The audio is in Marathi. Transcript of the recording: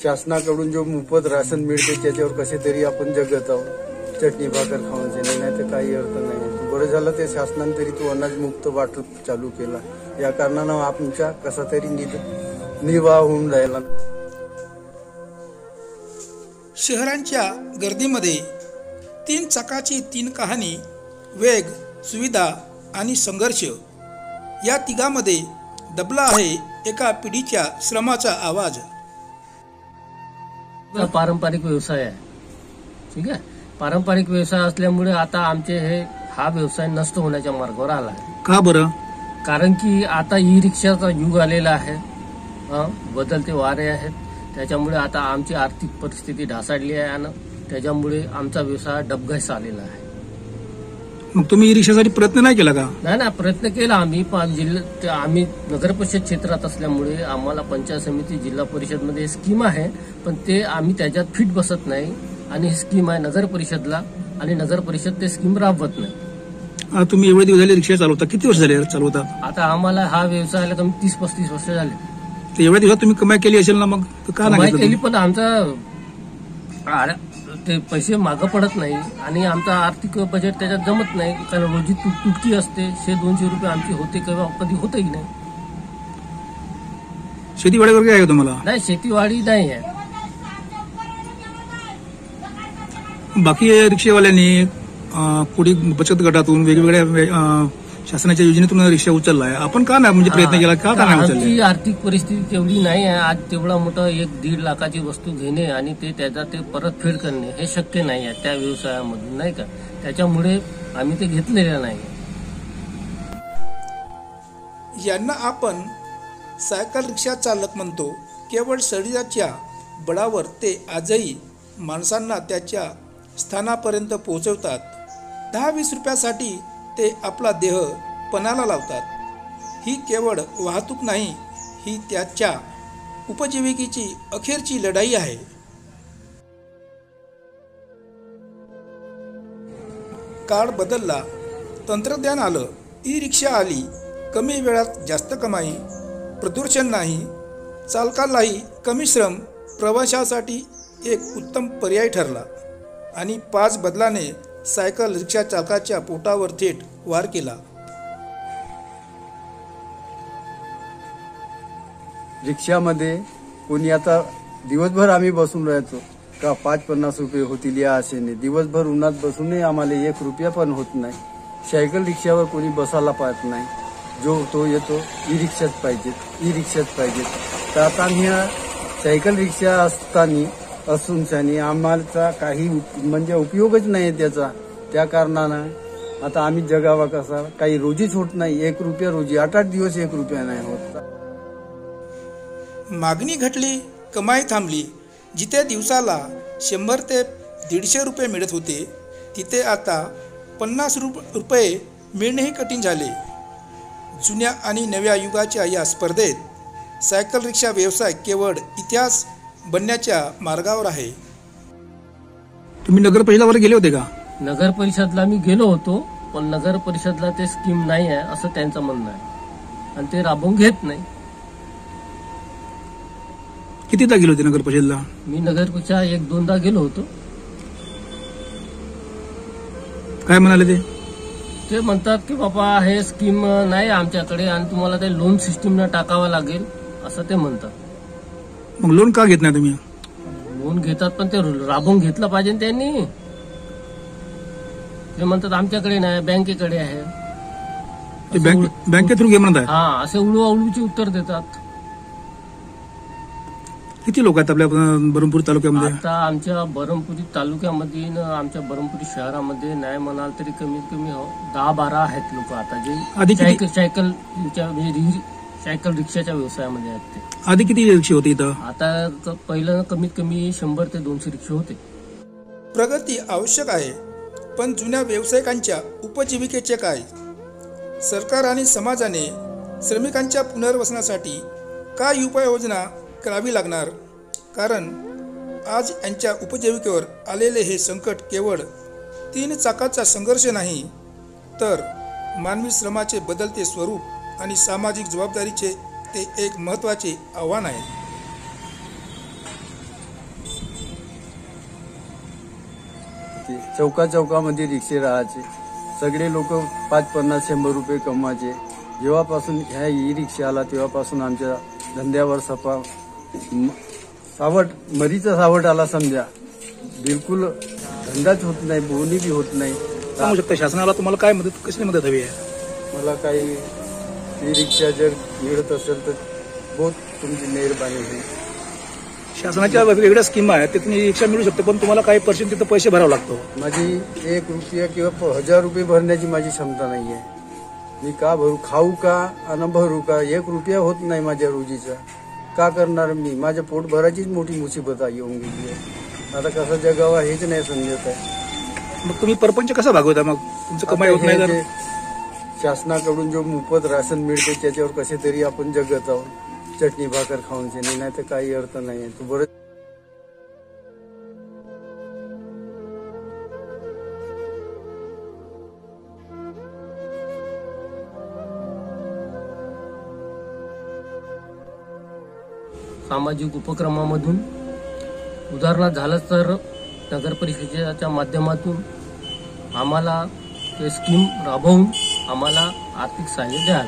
शासनाकडून जो मोफत राशन मिळते त्याच्यावर कसे तरी आपण जगत आहोत, चटणी भाकर खाऊन नाही तर काही अर्थ नाही। बरं झालं ते शासनाने तरी तो अनाज मुक्त वाटप चालू केला, या कारणानं आमचा कसा तरी निर्वाह होऊन राहिला। शहरांच्या गर्दीमध्ये 3 चाकाची 3 कहाणी, वेग, सुविधा आणि संघर्ष या तिघांमध्ये दबला आहे एका पिढीच्या श्रमाचा आवाज। पारंपरिक व्यवसाय आहे, ठीक आहे। पारंपरिक व्यवसाय असल्यामुळे आता आमचे हा व्यवसाय नष्ट होण्याच्या मार्गावर आला आहे। का बरं? कारण की आता ई रिक्षाचा युग आलेला आहे, बदलते वारे आहेत, त्याच्यामुळे आता आमची आर्थिक परिस्थिती ढासळली आहे आणि त्याच्यामुळे आमचा व्यवसाय डबघाईस आलेला आहे। मग तुम्ही ई रिक्षासाठी प्रयत्न नाही केला का? नाही, प्रयत्न केला आम्ही, आम्ही नगर परिषद क्षेत्रात असल्यामुळे आम्हाला पंचायत समिती, जिल्हा परिषद मध्ये स्कीम आहे, पण ते आम्ही त्याच्यात फिट बसत नाही आणि ही स्कीम आहे नगर परिषदला आणि नगर परिषद ते स्कीम राबवत नाही। तुम्ही एवढे दिवस झाले रिक्षा चालवता, किती वर्ष झाले चालवता? आता आम्हाला हा व्यवसायाला कमी 30-35 वर्ष झाले। एवढ्या दिवसात तुम्ही कमाई केली असेल ना, मग का कमाई केली, पण आमचा ते पैसे मागं पडत नाही आणि आमचा आर्थिक बजेट त्याच्यात जमत नाही, कारण रोजी तुटकी असते, 100-200 रुपये आमची होते, किंवा कधी होतही नाही। शेतीवाडी वगैरे आहे तुम्हाला? नाही, शेतीवाडी नाही आहे। बाकी रिक्षेवाल्यांनी पुढे बचत गटातून वेगवेगळ्या शासनाच्या योजनेतून रिक्षा उचललाय, आपण का नाही म्हणजे प्रयत्न केला, का नाही उचलला? आमची आर्थिक परिस्थिती तेवढी नाही आहे, आज तेवढा मोठा 1-1.5 लाखाची वस्तू घेणे आणि त्याचा परतफेड करणे हे शक्य नाही आहे त्या व्यवसायामधून, नाही का, त्याच्यामुळे आम्ही ते घेतलेलं नाही। यांना आपण सायकल रिक्षा चालक म्हणतो। केवळ शरीराच्या बळावर ते आजही माणसांना त्याच्या स्थानापर्यंत पोहोचवतात। 10-20 रुपयासाठी ते आपला देह पणाला लावतात। ही केवळ वाहतूक नाही, ही त्याच्या उपजीविकेची अखेरची लढाई आहे। काळ बदलला, तंत्रज्ञान आलं, ई रिक्षा आली, कमी वेळात जास्त कमाई, प्रदूषण नाही, चालकालाही कमी श्रम, प्रवाशासाठी एक उत्तम पर्याय ठरला आणि 5 बदलाने सायकल रिक्षा चालकाच्या पोटावर थेट वार केला। रिक्षामध्ये कोणी आता दिवसभर आम्ही बसून राहायचो का 5-50 रुपये होतील या आशेने, दिवसभर उन्हात बसूनही आम्हाला 1 रुपया पण होत नाही। सायकल रिक्षावर कोणी बसायला पाहत नाही, जो तो येतो ई रिक्षाच पाहिजे। तर आता ह्या सायकल रिक्षा असून आम्हाला काही म्हणजे उपयोगच नाही त्याचा, त्या कारणानं आता आम्ही जगावा कसा, काही रोजीच होत नाही, 1 रुपया रोजी, 8-8 दिवस 1 रुपया नाही होत। मागणी घटली, कमाई थांबली। जिथे दिवसाला 100 ते 150 रुपये मिळत होते, तिथे आता 50 रुपये मिळणेही कठीण झाले। जुन्या आणि नव्या युगाच्या या स्पर्धेत सायकल रिक्षा व्यवसाय केवळ इतिहास बनण्याच्या मार्गावर आहे। तुम्ही नगर परिषदेवर गेले होते का? नगर परिषदला मी गेलो होतो, पण नगर परिषदला ते स्कीम नाही आहे असं त्यांचं म्हणणं आहे आणि ते राबवून घेत नाही। कितीदा गेले होते नगर परिषदला? मी नगर परिषद 1-2दा गेलो होतो। काय म्हणाले ते म्हणतात की बाबा हे स्कीम नाही आमच्याकडे आणि तुम्हाला ते लोन सिस्टीमला टाकावं लागेल असं ते म्हणतात। मग लोन का घेत नाही तुम्ही? लोन घेतात, पण ते राबवून घेतलं पाहिजे त्यांनी। ते म्हणतात आमच्याकडे नाही, बँकेकडे आहे। बँके थ्रू घे म्हणतात? हा, असे उडवाउडवीचे उत्तर देतात। किती लोक आहेत आपल्या बरमपुरी तालुक्यामध्ये? आता आमच्या बरमपुरी तालुक्यामध्ये आमच्या बरमपुरी शहरामध्ये नाही म्हणाल तरी कमीत कमी 10-12 आहेत लोक आता जे सायकल रिक्षाच्या व्यवसायामध्ये आहेत। ते आधी किती रिक्षा होती इथं? आता पहिलं कमीत कमी 100 ते 200 रिक्षा होते। प्रगती आवश्यक आहे, पण जुन्या व्यावसायिकांच्या उपजीविकेचे काय? सरकार आणि समाजाने श्रमिकांच्या पुनर्वसनासाठी काय उपाययोजना करावी लागणार? कारण आज यांच्या उपजीविकेवर आलेले हे संकट केवळ 3 चाकाचा संघर्ष नाही, तर मानवी श्रमाचे बदलते स्वरूप आणि सामाजिक जबाबदारीचे ते एक महत्त्वाचे आव्हान आहे। चौका चौकामध्ये रिक्षे राहायचे. सगळे लोक 50-50-100 रुपये कमवायचे. जेव्हापासून ह्या ई रिक्षा आला तेव्हापासून आमच्या धंद्यावर मरीचा सावट आला समजा. बिलकुल धंदाच होत नाही, बोनी बी होत नाही. सांगू शकता शासनाला तुम्हाला काय मदत, कसली मदत हवी आहे? मला काही ई रिक्षा जर मिळत असेल तर बहुत तुमची मेहरबानी होईल. शासनाच्या वेगवेगळ्या स्कीम आहेत, त्यातून रिक्षा मिळू शकते, पण तुम्हाला काही पर्सेंट तिथं पैसे भरावे लागतो. माझी 1 रुपया किंवा 1000 रुपये भरण्याची माझी क्षमता नाही आहे. मी का भरू, खाऊ का आणि भरू का? 1 रुपया होत नाही माझ्या रोजीचा. का करणार मी? माझ्या पोट भरायचीच मोठी मुसीबत येऊन गेली आहे. आता कसं जगावा हेच नाही समजत आहे. मग तुम्ही परपंच कसा भागवता? मग तुमचं कमाई होत नाही तर? शासनाकडून जो मोफत राशन मिळते त्याच्यावर कसे तरी आपण जगत आहोत. चटणी भाकर खाऊन नाही तर काही अर्थ नाही. तू बरं सामाजिक उपक्रमामधून उदाहरणार्थ झालं तर नगर परिषदेच्या माध्यमातून आम्हाला ते स्कीम राबवून आम्हाला आर्थिक सहाय्य द्याल.